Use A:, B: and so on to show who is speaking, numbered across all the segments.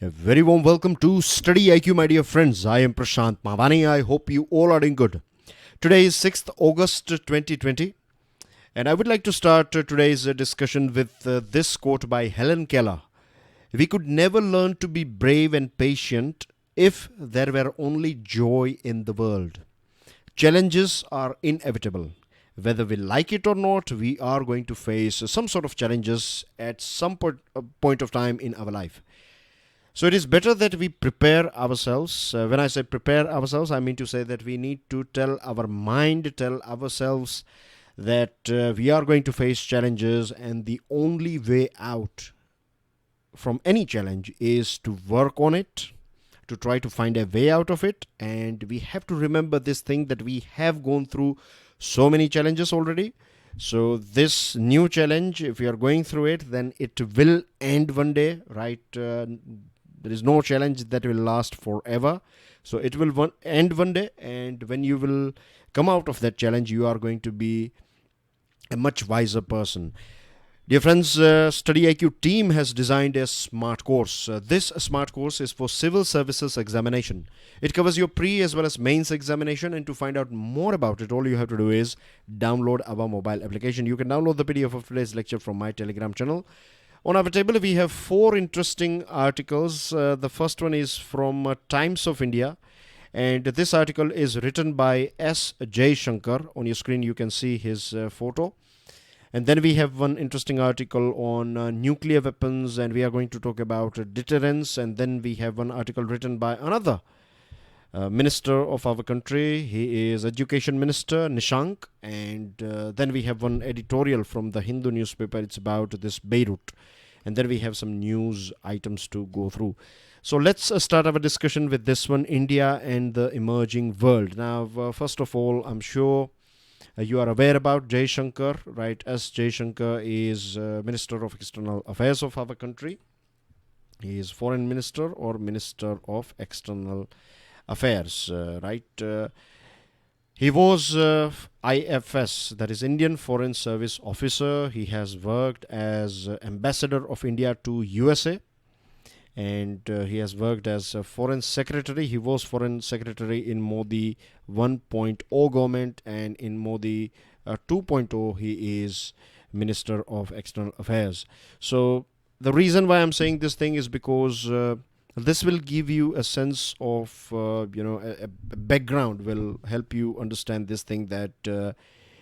A: A very warm welcome to StudyIQ, my dear friends. I am Prashant Mavani. I hope you all are doing good. Today is 6th August 2020, and I would like to start today's discussion with this quote by Helen Keller. We could never learn to be brave and patient if there were only joy in the world. Challenges are inevitable. Whether we like it or not, we are going to face some sort of challenges at some point of time in our life. So it is better that we prepare ourselves. When I say prepare ourselves, I mean to say that we need to tell our mind, tell ourselves that we are going to face challenges, and the only way out from any challenge is to work on it, to try to find a way out of it. And we have to remember this thing that we have gone through so many challenges already. So this new challenge, if we are going through it, then it will end one day, right? There is no challenge that will last forever. So it will end one day, and when you will come out of that challenge, you are going to be a much wiser person. Dear friends, StudyIQ team has designed a smart course. This smart course is for Civil Services Examination. It covers your pre as well as mains examination, and to find out more about it, all you have to do is download our mobile application. You can download the PDF of today's lecture from my Telegram channel. On our table, we have 4 interesting articles. The first one is from Times of India, and this article is written by S. Shankar. On your screen, you can see his photo. And then we have one interesting article on nuclear weapons, and we are going to talk about deterrence. And then we have one article written by another minister of our country. He is Education Minister Nishank. And then we have one editorial from the Hindu newspaper. It's about this Beirut. And then we have some news items to go through. So let's start our discussion with this one, India and the emerging world. Now, first of all, I'm sure you are aware about Jai Shankar, right? S. Jai Shankar is Minister of External Affairs of our country. He is Foreign Minister or Minister of External Affairs, right? He was IFS, that is Indian Foreign Service Officer. He has worked as Ambassador of India to USA, and he has worked as a Foreign Secretary. He was Foreign Secretary in Modi 1.0 government, and in Modi 2.0 he is Minister of External Affairs. So the reason why I'm saying this thing is because this will give you a sense of, a background, will help you understand this thing that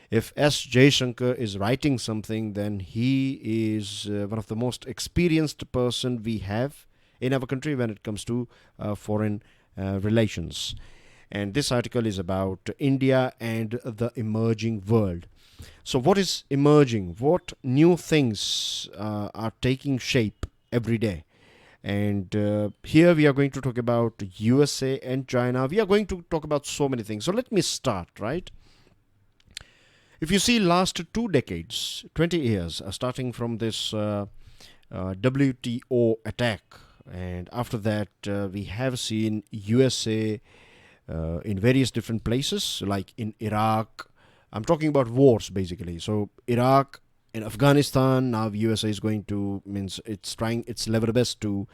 A: if S. Jai Shankar is writing something, then he is one of the most experienced person we have in our country when it comes to foreign relations. And this article is about India and the emerging world. So what is emerging? What new things are taking shape every day? And here we are going to talk about USA and China. We are going to talk about so many things. So let me start, right? If you see last 2 decades, 20 years, starting from this WTO attack, and after that we have seen USA in various different places, like in Iraq. I'm talking about wars basically. So Iraq, in Afghanistan, now USA is going to, it's trying its level best to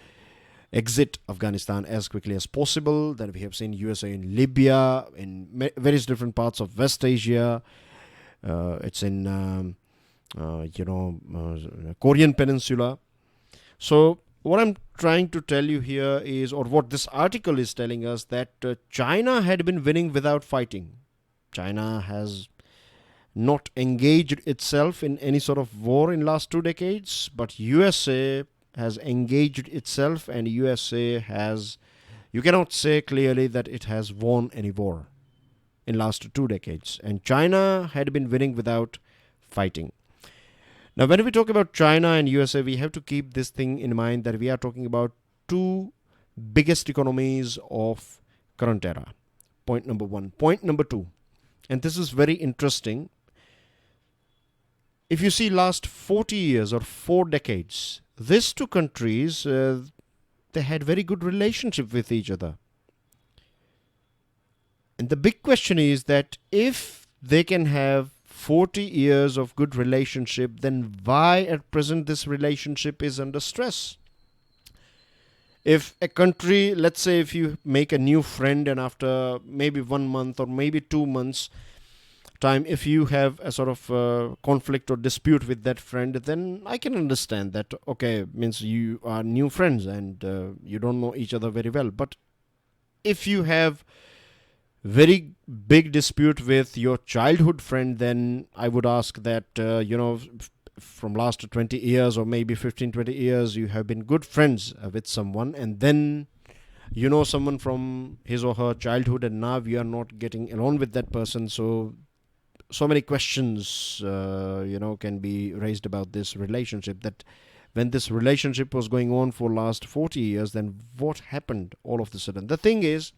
A: exit Afghanistan as quickly as possible. Then we have seen USA in Libya, in various different parts of West Asia. It's in, Korean Peninsula. So what I'm trying to tell you here is, or what this article is telling us, that China had been winning without fighting. China has not engaged itself in any sort of war in last 2 decades, but USA has engaged itself, and USA has, you cannot say clearly that it has won any war in last 2 decades, and China had been winning without fighting. Now when we talk about China and USA, we have to keep this thing in mind, that we are talking about 2 biggest economies of current era. Point number 1. Point number 2, and this is very interesting. If you see last 40 years or 4 decades, these 2 countries, they had very good relationship with each other. And the big question is that if they can have 40 years of good relationship, then why at present this relationship is under stress? If a country, let's say if you make a new friend and after maybe 1 month or maybe 2 months time, if you have a sort of conflict or dispute with that friend, then I can understand that, okay, means you are new friends and you don't know each other very well. But if you have very big dispute with your childhood friend, then I would ask that, from last 20 years or maybe 15-20 years, you have been good friends with someone, and then you know someone from his or her childhood, and now you are not getting along with that person. So many questions can be raised about this relationship, that when this relationship was going on for last 40 years, then what happened all of a sudden? The thing is,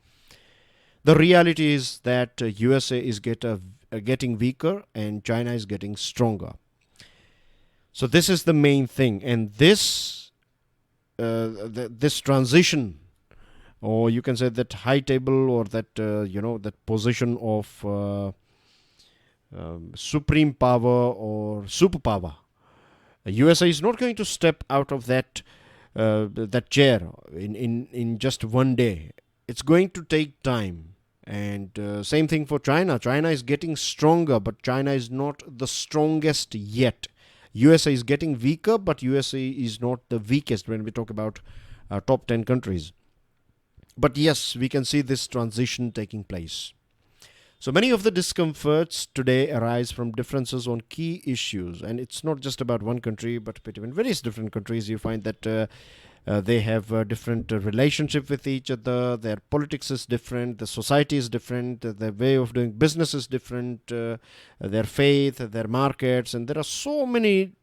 A: the reality is that USA is getting weaker and China is getting stronger. So this is the main thing, and this transition, or you can say that high table, or that that position of supreme power or superpower, USA is not going to step out of that chair in just one day. It's going to take time. And same thing for China. China is getting stronger, but China is not the strongest yet. USA is getting weaker, but USA is not the weakest when we talk about top 10 countries. But yes, we can see this transition taking place. So many of the discomforts today arise from differences on key issues. And it's not just about one country, but between various different countries. You find that they have a different relationship with each other. Their politics is different. The society is different. Their way of doing business is different. Their faith, their markets, and there are so many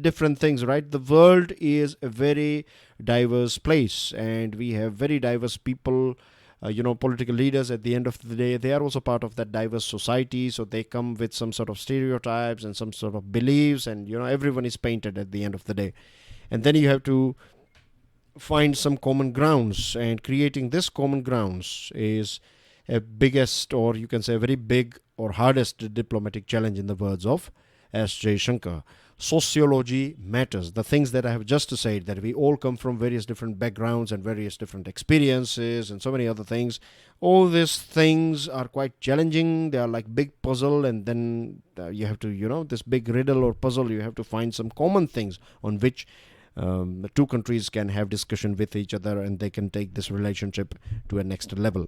A: different things, right? The world is a very diverse place, and we have very diverse people. Political leaders, at the end of the day, they are also part of that diverse society. So they come with some sort of stereotypes and some sort of beliefs, and everyone is painted at the end of the day. And then you have to find some common grounds, and creating this common grounds is a biggest, or you can say a very big or hardest diplomatic challenge, in the words of S.J. Shankar. Sociology matters. The things that I have just said, that we all come from various different backgrounds and various different experiences and so many other things, all these things are quite challenging. They are like big puzzle, and then you have to, this big riddle or puzzle, you have to find some common things on which the two countries can have discussion with each other, and they can take this relationship to a next level.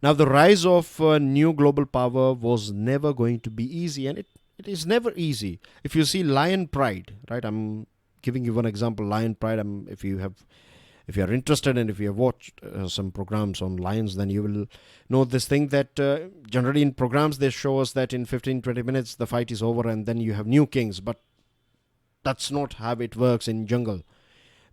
A: Now, the rise of new global power was never going to be easy, and it is never easy. If you see Lion Pride, right? I'm giving you one example, Lion Pride. If you are interested, and if you have watched some programs on lions, then you will know this thing, that generally in programs they show us that in 15-20 minutes the fight is over, and then you have new kings. But that's not how it works in jungle.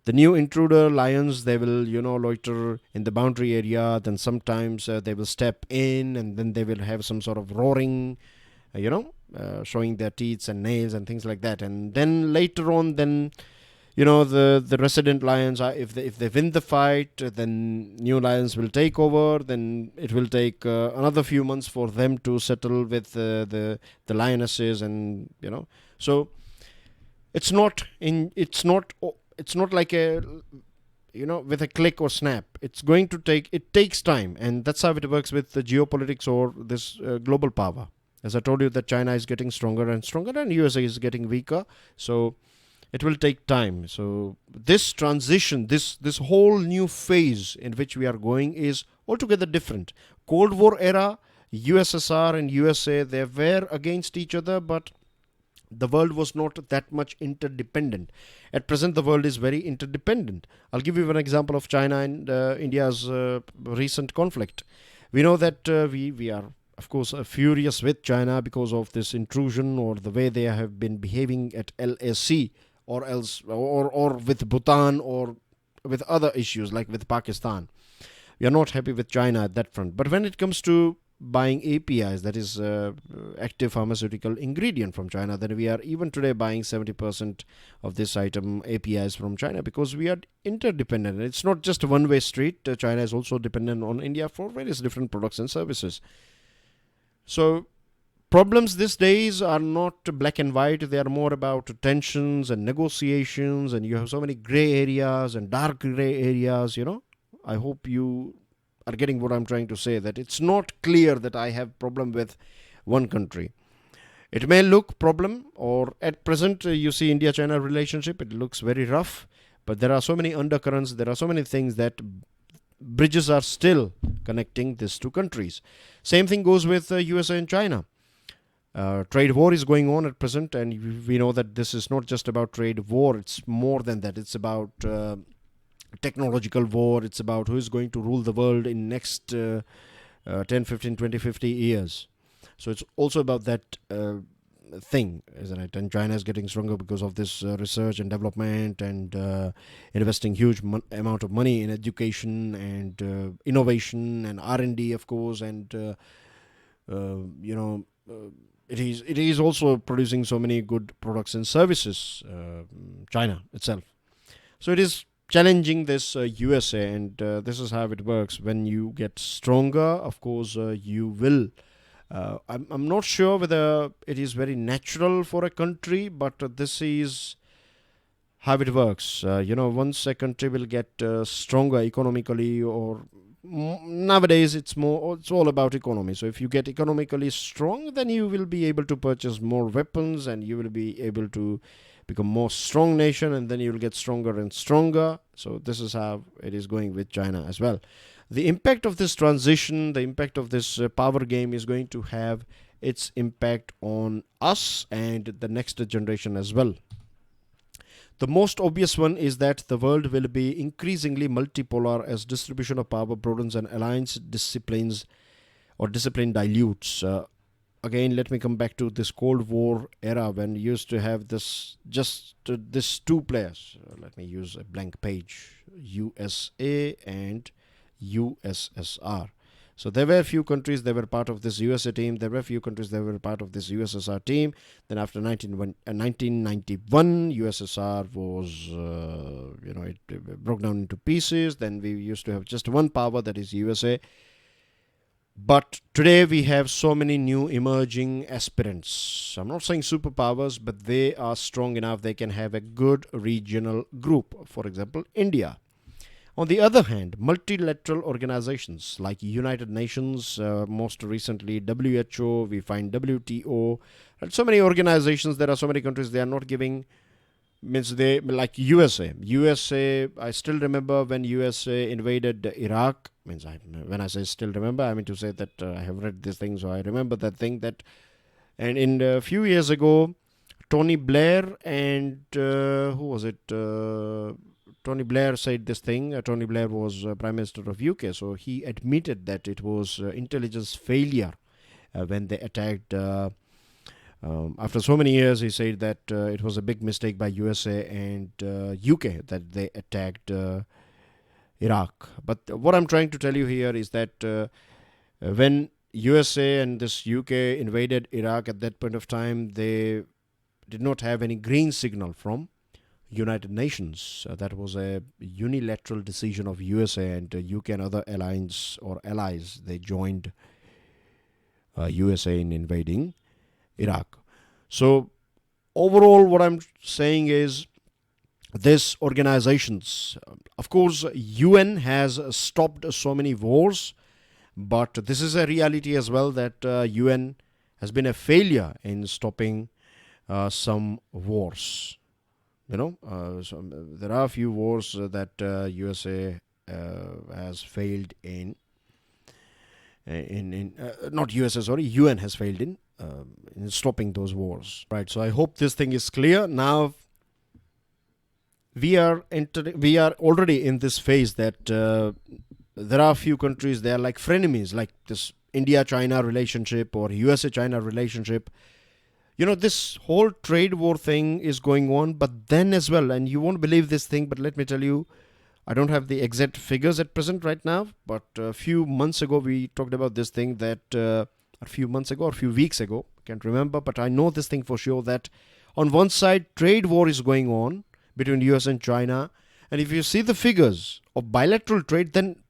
A: The new intruder lions, they will, loiter in the boundary area. Then sometimes they will step in, and then they will have some sort of roaring, showing their teeth and nails and things like that. And then later on, then, the resident lions are, if they win the fight, then new lions will take over. Then it will take another few months for them to settle with the lionesses, and so. It's not like a, with a click or snap. It takes time, and that's how it works with the geopolitics or this global power. As I told you, that China is getting stronger and stronger, and USA is getting weaker. So it will take time. So this transition, this whole new phase in which we are going, is altogether different. Cold War era, USSR and USA, they were against each other, but the world was not that much interdependent. At present, the world is very interdependent. I'll give you an example of China and India's recent conflict. We know that we are, of course, furious with China because of this intrusion, or the way they have been behaving at LAC, or else, or with Bhutan, or with other issues like with Pakistan. We are not happy with China at that front. But when it comes to buying APIs, that is active pharmaceutical ingredient from China, then we are even today buying 70% of this item APIs from China, because we are interdependent. It's not just a one-way street. China is also dependent on India for various different products and services. So problems these days are not black and white. They are more about tensions and negotiations, and you have so many gray areas and dark gray areas, I hope you are getting what I'm trying to say, that it's not clear that I have problem with one country. It may look problem, or at present you see India-China relationship, it looks very rough, but there are so many undercurrents, there are so many things that bridges are still connecting these two countries. Same thing goes with USA and China. Trade war is going on at present, and we know that this is not just about trade war, it's more than that. It's about technological war, it's about who is going to rule the world in next 10, 15, 20, 50 years. So it's also about that thing, isn't it? And China is getting stronger because of this research and development, and investing huge amount of money in education and innovation and R&D, of course, and it is also producing so many good products and services, China itself. So it is challenging this USA, and this is how it works. When you get stronger, of course, you will. I'm not sure whether it is very natural for a country, but this is how it works. Once a country will get stronger economically, or nowadays it's all about economy. So if you get economically strong, then you will be able to purchase more weapons, and you will be able to become more strong nation, and then you will get stronger and stronger. So this is how it is going with China as well. The impact of this transition, the impact of this power game is going to have its impact on us and the next generation as well. The most obvious one is that the world will be increasingly multipolar as distribution of power broadens and alliance disciplines or discipline dilutes. Again, let me come back to this Cold War era when you used to have this two players. Let me use a blank page. USA and USSR. So there were a few countries that were part of this USA team. There were a few countries that were part of this USSR team. Then after 1991, USSR was, it broke down into pieces. Then we used to have just one power, that is USA. But today we have so many new emerging aspirants. I'm not saying superpowers, but they are strong enough. They can have a good regional group. For example, India. On the other hand, multilateral organizations like United Nations, most recently WHO, we find WTO, and so many organizations, there are so many countries, they are not giving, like USA, I still remember when USA invaded Iraq, when I say still remember, I mean to say that I have read this thing, so I remember that thing, and in a few years ago, Tony Blair and, who was it, Tony Blair said this thing. Tony Blair was Prime Minister of UK, so he admitted that it was intelligence failure when they attacked. After so many years, he said that it was a big mistake by USA and UK that they attacked Iraq. But what I'm trying to tell you here is that when USA and this UK invaded Iraq at that point of time, they did not have any green signal from United Nations. That was a unilateral decision of USA, and UK and other allies, they joined USA in invading Iraq. So overall, what I'm saying is these organizations, of course, UN has stopped so many wars, but this is a reality as well that UN has been a failure in stopping some wars. So there are a few wars that USA has failed in not USA, sorry, UN has failed in stopping those wars. Right. So I hope this thing is clear. Now we are already in this phase that there are a few countries, they are like frenemies, like this India-China relationship or USA-China relationship. This whole trade war thing is going on, but then as well, and you won't believe this thing, but let me tell you, I don't have the exact figures at present right now, but a few months ago we talked about this thing that a few months ago or a few weeks ago, can't remember, but I know this thing for sure that on one side trade war is going on between US and China, and if you see the figures of bilateral trade, then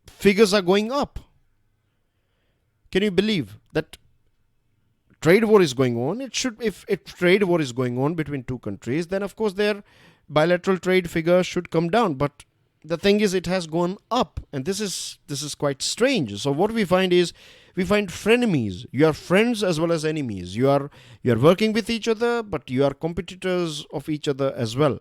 A: figures are going up. Can you believe that? trade war is going on, if trade war is going on between two countries, then of course their bilateral trade figure should come down. But the thing is, it has gone up, and this is quite strange. So what we find is, we find frenemies. You are friends as well as enemies. You are working with each other, but you are competitors of each other as well.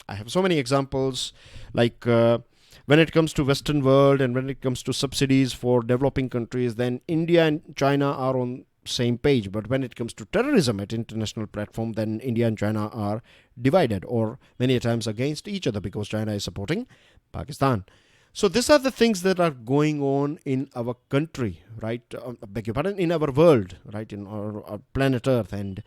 A: I have so many examples, like when it comes to Western world and when it comes to subsidies for developing countries, then India and China are on same page. But when it comes to terrorism at international platform, then India and China are divided, or many times against each other, because China is supporting Pakistan. So these are the things that are going on in our country, right? Beg your pardon, in our world, right? In our planet Earth. And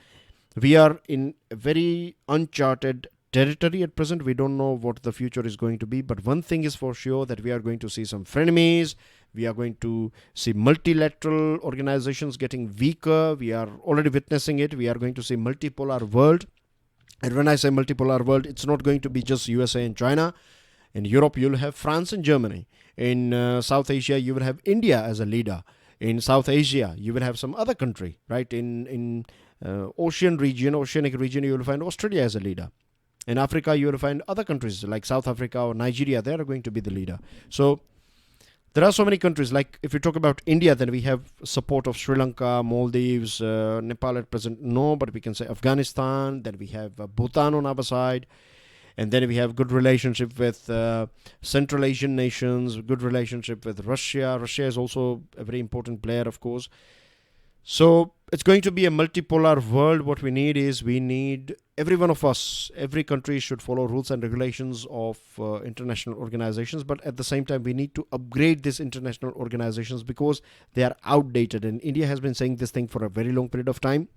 A: we are in a very uncharted territory at present. We don't know what the future is going to be. But one thing is for sure, that we are going to see some frenemies. We are going to see multilateral organizations getting weaker. We are already witnessing it. We are going to see multipolar world. And when I say multipolar world, it's not going to be just USA and China. In Europe, you'll have France and Germany. In South Asia, you will have India as a leader. In South Asia, you will have some other country, right? In oceanic region, you will find Australia as a leader. In Africa, you will find other countries like South Africa or Nigeria. They are going to be the leader. So there are so many countries. Like if you talk about India, then we have support of Sri Lanka, Maldives, Nepal at present. No, but we can say Afghanistan. Then we have Bhutan on our side. And then we have good relationship with Central Asian nations, good relationship with Russia. Russia is also a very important player, of course. So it's going to be a multipolar world. What we need every one of us, every country should follow rules and regulations of international organizations. But at the same time, we need to upgrade these international organizations because they are outdated. And India has been saying this thing for a very long period of time.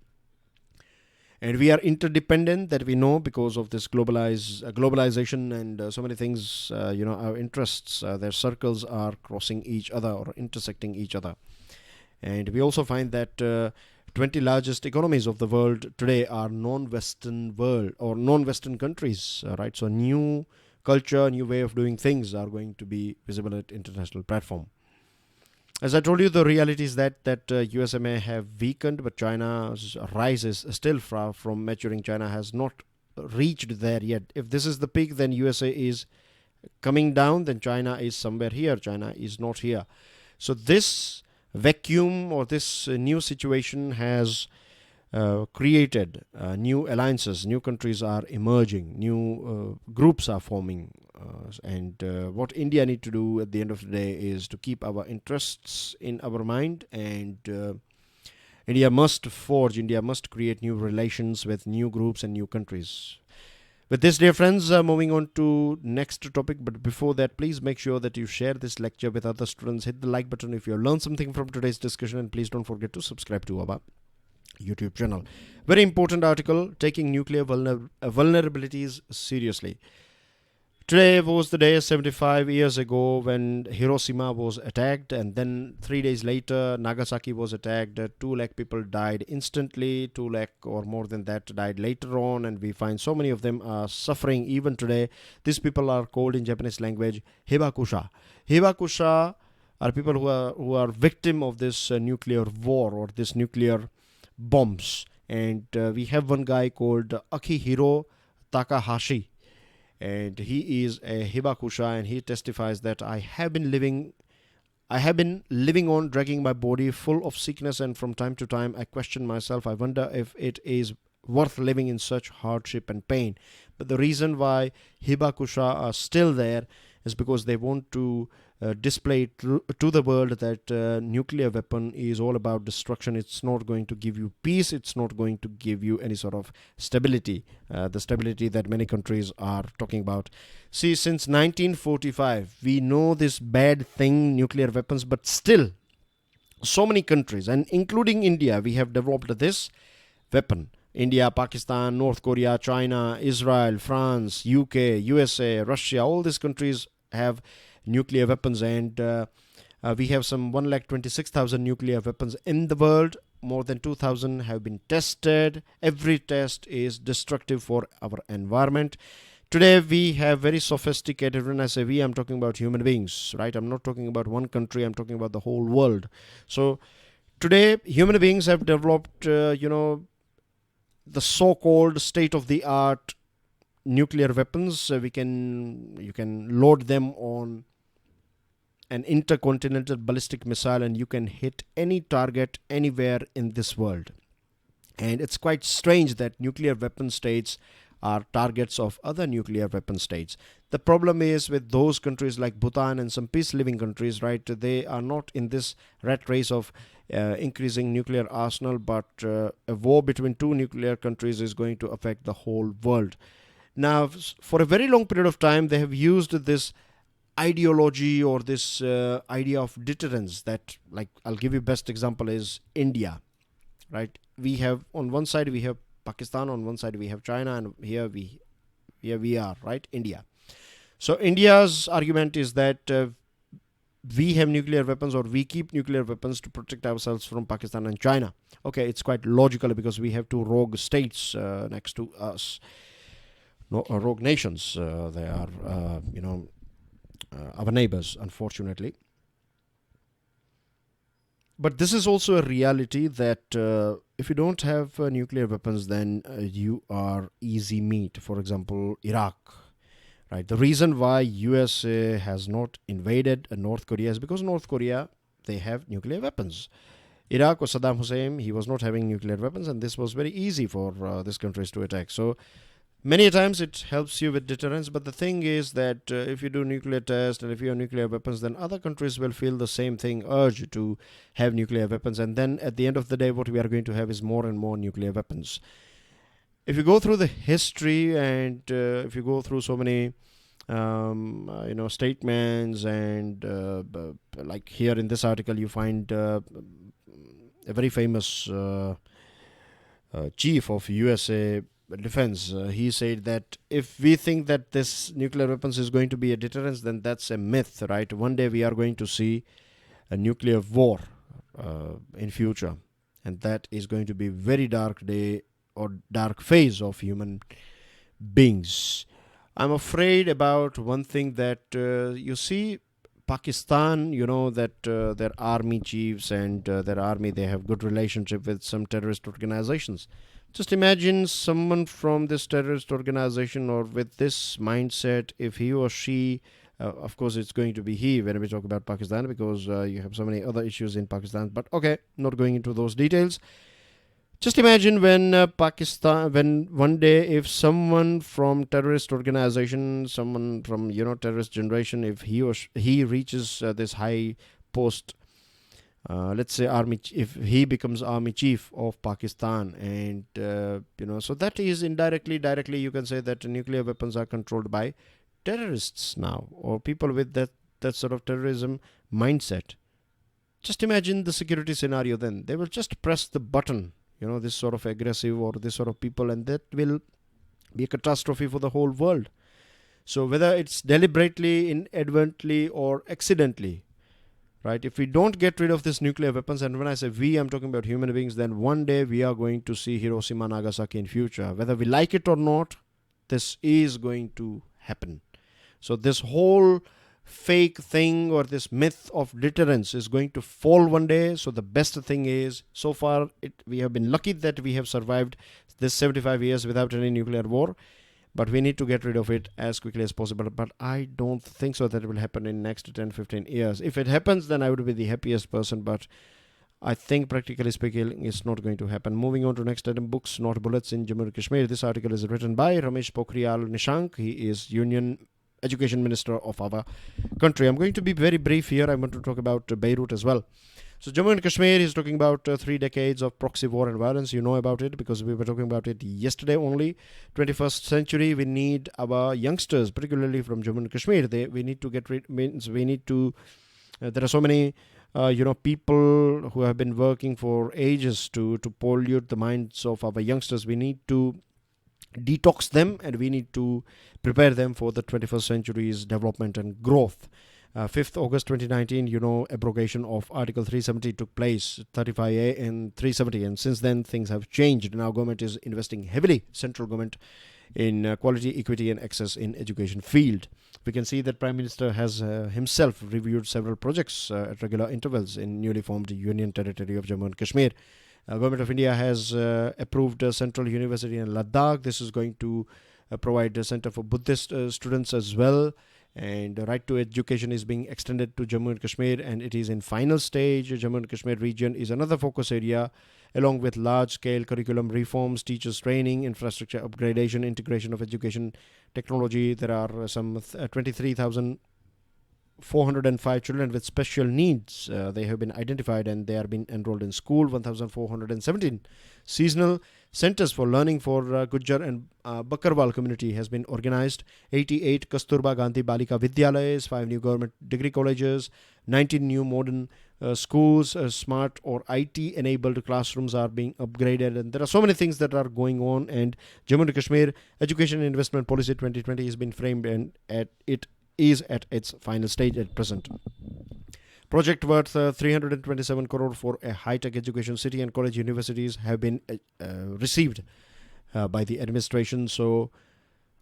A: And we are interdependent, that we know, because of this globalization and so many things, our interests, their circles are crossing each other or intersecting each other. And we also find that 20 largest economies of the world today are non-Western world or non-Western countries, right? So new culture, new way of doing things are going to be visible at international platform. As I told you, the reality is that USA may have weakened, but China's rise is still far from maturing. China has not reached there yet. If this is the peak, then USA is coming down, then China is somewhere here. China is not here. So this vacuum or this new situation has created new alliances. New countries are emerging. New groups are forming. And what India need to do at the end of the day is to keep our interests in our mind, and India must create new relations with new groups and new countries. With this, dear friends, moving on to next topic. But before that, please make sure that you share this lecture with other students. Hit the like button if you have learned something from today's discussion, and please don't forget to subscribe to our YouTube channel. Very important article, taking nuclear vulnerabilities seriously. Today was the day 75 years ago when Hiroshima was attacked, and then 3 days later Nagasaki was attacked. 2 lakh people died instantly, 2 lakh or more than that died later on, and we find so many of them are suffering even today. These people are called in Japanese language hibakusha. Hibakusha are people who are victim of this nuclear war or this nuclear bombs. And we have one guy called Akihiro Takahashi. And he is a hibakusha, and he testifies that I have been living on, dragging my body full of sickness, and from time to time I question myself. I wonder if it is worth living in such hardship and pain. But the reason why hibakusha are still there is because they want to display to the world that nuclear weapon is all about destruction. It's not going to give you peace. It's not going to give you any sort of stability, the stability that many countries are talking about. See, since 1945, we know this bad thing, nuclear weapons, but still so many countries, and including India, we have developed this weapon. India, Pakistan, North Korea, China, Israel, France, UK, USA, Russia, all these countries have nuclear weapons, and we have some 126,000 nuclear weapons in the world. More than 2,000 have been tested. Every test is destructive for our environment. Today we have very sophisticated, when I say we, I'm talking about human beings, right? I'm not talking about one country, I'm talking about the whole world. So Today, human beings have developed, the so-called state-of-the-art nuclear weapons. You can load them on an intercontinental ballistic missile, and you can hit any target anywhere in this world. And it's quite strange that nuclear weapon states are targets of other nuclear weapon states. The problem is with those countries like Bhutan and some peace-living countries, right? They are not in this rat race of increasing nuclear arsenal, but a war between two nuclear countries is going to affect the whole world. Now, for a very long period of time, they have used this ideology or this idea of deterrence that, like, I'll give you best example is India, right? We have on one side we have Pakistan, on one side we have China, and here we are, right? India. So India's argument is that we have nuclear weapons, or we keep nuclear weapons to protect ourselves from Pakistan and China. Okay, it's quite logical because we have two rogue states next to us, rogue nations. They are, our neighbors, unfortunately. But this is also a reality that if you don't have nuclear weapons, then you are easy meat. For example, Iraq, right? The reason why USA has not invaded North Korea is because North Korea, they have nuclear weapons. Iraq was Saddam Hussein, he was not having nuclear weapons, and this was very easy for these countries to attack. So many times it helps you with deterrence, but the thing is that if you do nuclear tests and if you have nuclear weapons, then other countries will feel the same thing, urge to have nuclear weapons, and then at the end of the day what we are going to have is more and more nuclear weapons. If you go through the history and if you go through so many statements and like here in this article you find a very famous chief of USA defense. He said that if we think that this nuclear weapons is going to be a deterrence, then that's a myth, right? One day we are going to see a nuclear war in future, and that is going to be very dark day or dark phase of human beings. I'm afraid about one thing that you see Pakistan, that their army chiefs and their army, they have good relationship with some terrorist organizations. Just imagine someone from this terrorist organization or with this mindset, if he or she, of course it's going to be he when we talk about Pakistan, because you have so many other issues in Pakistan, but okay, not going into those details. Just imagine when when one day if someone from terrorist organization, someone from terrorist generation, if he reaches this high post, let's say army, if he becomes army chief of Pakistan, and so that is directly you can say that nuclear weapons are controlled by terrorists now, or people with that sort of terrorism mindset. Just imagine the security scenario then. They will just press the button, this sort of aggressive or this sort of people, and that will be a catastrophe for the whole world. So whether it's deliberately, inadvertently, or accidentally, right? If we don't get rid of these nuclear weapons, and when I say we, I'm talking about human beings, then one day we are going to see Hiroshima, Nagasaki in future. Whether we like it or not, this is going to happen. So this whole fake thing or this myth of deterrence is going to fall one day. So the best thing is, so far we have been lucky that we have survived this 75 years without any nuclear war, but we need to get rid of it as quickly as possible. But I don't think so that it will happen in next 10-15 years. If it happens, then I would be the happiest person, but I think practically speaking it's not going to happen. Moving on to next item, books not bullets in Jammu and Kashmir. This article is written by Ramesh Pokhriyal Nishank. He is Union Education Minister of our country. I'm going to be very brief here. I want to talk about Beirut as well. So Jammu and Kashmir is talking about 3 decades of proxy war and violence. You know about it because we were talking about it yesterday only. 21st century, we need our youngsters, particularly from Jammu and Kashmir. We need to get rid, means we need to, there are so many people who have been working for ages to pollute the minds of our youngsters. We need to detox them, and we need to prepare them for the 21st century's development and growth. 5th August 2019, abrogation of Article 370 took place, 35A and 370, and since then things have changed. Now government is investing heavily, central government in quality, equity and access in education field. We can see that Prime Minister has himself reviewed several projects at regular intervals in newly formed Union Territory of Jammu and Kashmir. Government of India has approved a Central University in Ladakh. This is going to provide a center for Buddhist students as well. And the right to education is being extended to Jammu and Kashmir, and it is in final stage. Jammu and Kashmir region is another focus area, along with large-scale curriculum reforms, teachers training, infrastructure upgradation, integration of education technology. There are some 23,405 children with special needs. They have been identified and they are being enrolled in school. 1,417 seasonal centers for learning for Gujjar and Bakarwal community has been organized. 88 Kasturba Gandhi Balika Vidyalayas, 5 new government degree colleges, 19 new modern schools, smart or IT enabled classrooms are being upgraded, and there are so many things that are going on. And Jammu and Kashmir Education Investment Policy 2020 has been framed, and it is at its final stage at present. Project worth 327 crore for a high-tech education city and college universities have been received by the administration. So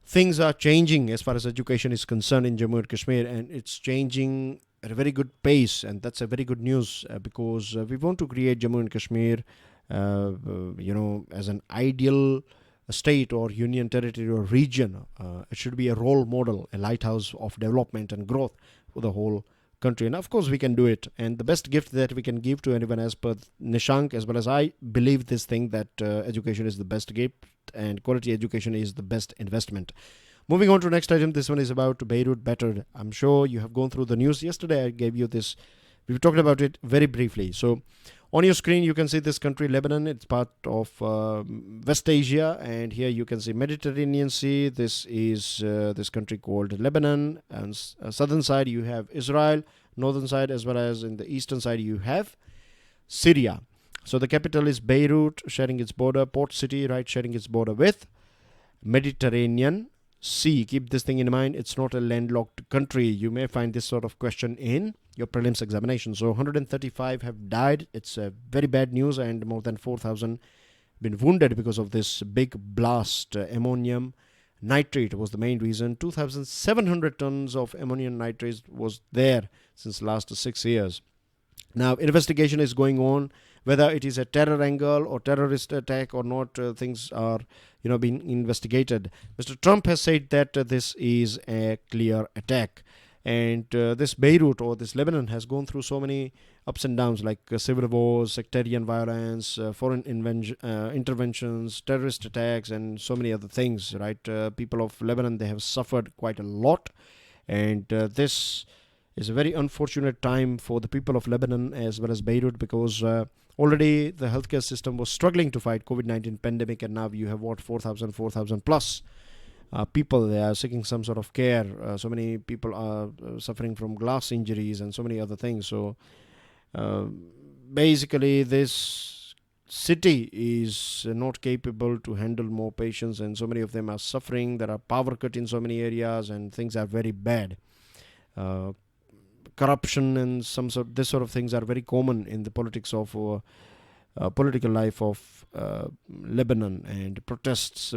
A: things are changing as far as education is concerned in Jammu and Kashmir, and it's changing at a very good pace, and that's a very good news because we want to create Jammu and Kashmir, as an ideal state or union territory or region. It should be a role model, a lighthouse of development and growth for the whole country. And of course we can do it, and the best gift that we can give to anyone, as per Nishank as well as I, believe this thing that education is the best gift and quality education is the best investment. Moving on to next item. This one is about Beirut battered. I'm sure you have gone through the news. Yesterday I gave you this, we talked about it very briefly. So on your screen you can see this country, Lebanon. It's part of West Asia, and here you can see Mediterranean Sea. This is this country called Lebanon, and southern side you have Israel, northern side as well as in the eastern side you have Syria. So the capital is Beirut, sharing its border, port city, right, sharing its border with Mediterranean Sea. Keep this thing in mind. It's not a landlocked country. You may find this sort of question in your prelims examination. So 135 have died. It's very bad news, and more than 4,000 been wounded because of this big blast. Ammonium nitrate was the main reason. 2,700 tons of ammonium nitrate was there since last 6 years. Now investigation is going on, whether it is a terror angle or terrorist attack or not. Things are being investigated. Mr. Trump has said that this is a clear attack, and this Beirut or this Lebanon has gone through so many ups and downs, like civil wars, sectarian violence, foreign interventions, terrorist attacks, and so many other things, right? People of Lebanon, they have suffered quite a lot, and this is a very unfortunate time for the people of Lebanon as well as Beirut, because already the healthcare system was struggling to fight COVID-19 pandemic, and now you have 4,000 plus people. They are seeking some sort of care. So many people are suffering from glass injuries and so many other things. So basically this city is not capable to handle more patients, and so many of them are suffering. There are power cut in so many areas, and things are very bad. Corruption and this sort of things are very common in the politics of political life of Lebanon. And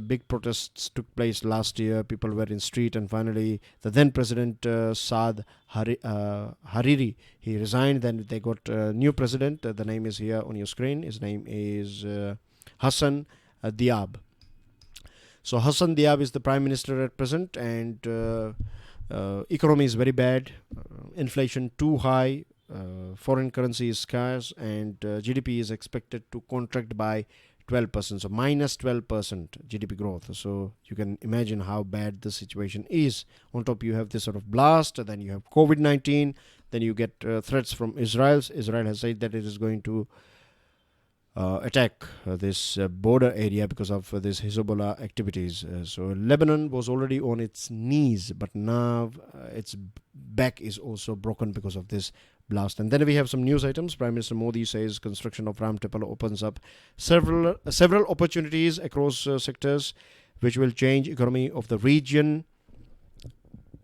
A: big protests took place last year. People were in street, and finally the then president Saad Hariri, he resigned. Then they got a new president. The name is here on your screen. His name is Hassan Diab. So Hassan Diab is the prime minister at present, and economy is very bad, inflation too high, foreign currency is scarce, and GDP is expected to contract by 12%, so minus 12% GDP growth. So you can imagine how bad the situation is. On top you have this sort of blast, then you have COVID-19, then you get threats from Israel. Israel has said that it is going to attack this border area because of this Hezbollah activities. So Lebanon was already on its knees, but now its back is also broken because of this blast. And then we have some news items. Prime Minister Modi says construction of Ram Temple opens up several opportunities across sectors which will change economy of the region.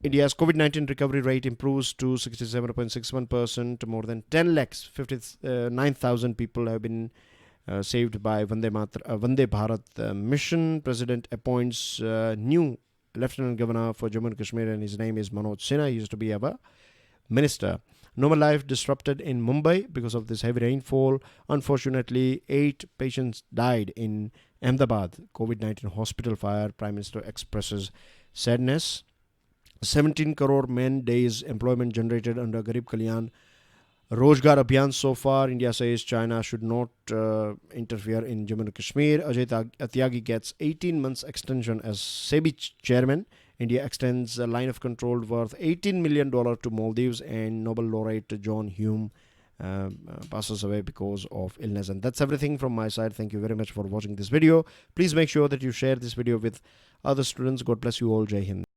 A: India's COVID-19 recovery rate improves to 67.61%. More than 10 lakhs 59,000 people have been saved by Vande Bharat mission. President appoints new Lieutenant Governor for Jammu and Kashmir, and his name is Manoj Sinha. He used to be our minister. Normal life disrupted in Mumbai because of this heavy rainfall. Unfortunately, 8 patients died in Ahmedabad COVID-19 hospital fire. Prime Minister expresses sadness. 17 crore men days employment generated under Garib Kalyan Rojgar Abhiyan so far. India says China should not interfere in Jammu and Kashmir. Ajay Atyagi gets 18 months extension as SEBI chairman. India extends a line of control worth $18 million to Maldives, and Nobel laureate John Hume passes away because of illness. And that's everything from my side. Thank you very much for watching this video. Please make sure that you share this video with other students. God bless you all. Jai Hind.